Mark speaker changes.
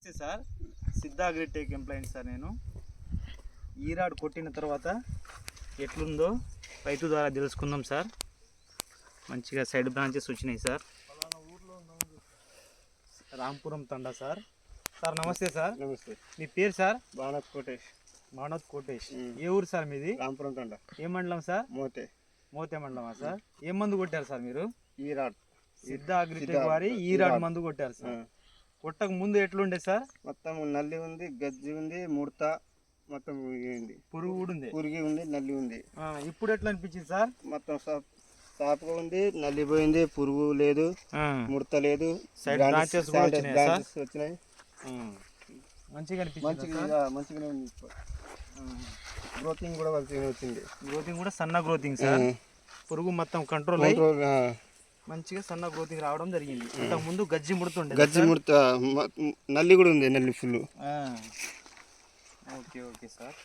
Speaker 1: నమస్తే సార్, సిద్ధ agritech employee sir. నేను ఈరాడ్ కొట్టిన తర్వాత ఎట్లుందో రైతు ద్వారా తెలుసుకుందాం సార్. మంచిగా సైడ్ బ్రాంచెస్ వచ్చినాయి సార్. రాంపురం తండా సార్. సార్ నమస్తే సార్.
Speaker 2: నమస్తే.
Speaker 1: మీ పేరు సార్?
Speaker 2: భానత్ కోటేష్.
Speaker 1: భానత్ కోటేష్. ఏ ఊరు సార్ మీది?
Speaker 2: రాంపురం తండా.
Speaker 1: ఏ మండలం సార్?
Speaker 2: మోతే.
Speaker 1: మోతే మండలమా సార్? ఏం మందు కొట్టారు సార్ మీరు?
Speaker 2: ఈరాడ్.
Speaker 1: సిద్ధ అగ్రిటెక్ వారి ఈరాడ్ మందు కొట్టారు సార్. కొట్టక ముందు ఎట్లుండే సార్?
Speaker 2: మొత్తం నల్లి ఉంది, గజ్జి ఉంది, ముడత మొత్తం ఉంది,
Speaker 1: పురుగు కూడా ఉంది,
Speaker 2: పురిగి ఉంది, నల్లి ఉంది.
Speaker 1: ఇప్పుడు ఎట్లా అనిపించింది సార్?
Speaker 2: మొత్తం సాపుగా ఉంది, నల్లి పోయింది, పురుగు లేదు, ముడత లేదు,
Speaker 1: బ్రాంచెస్
Speaker 2: వచ్చినాయి.
Speaker 1: మంచిగా
Speaker 2: మంచిగానే ఉంది. గ్రోతింగ్ కూడా మంచిగా వచ్చింది.
Speaker 1: గ్రోతింగ్ కూడా సన్న గ్రోతింగ్ సార్. పురుగు మొత్తం కంట్రోల్ అయ్యి మంచిగా సన్న గ్రోతింగ్ రావడం జరిగింది. ఇంతకు ముందు గజ్జి ముడుతుండే,
Speaker 2: గజ్జి ముడత, నల్లి కూడా ఉంది, నల్లి ఫుల్.
Speaker 1: Okay okay sir.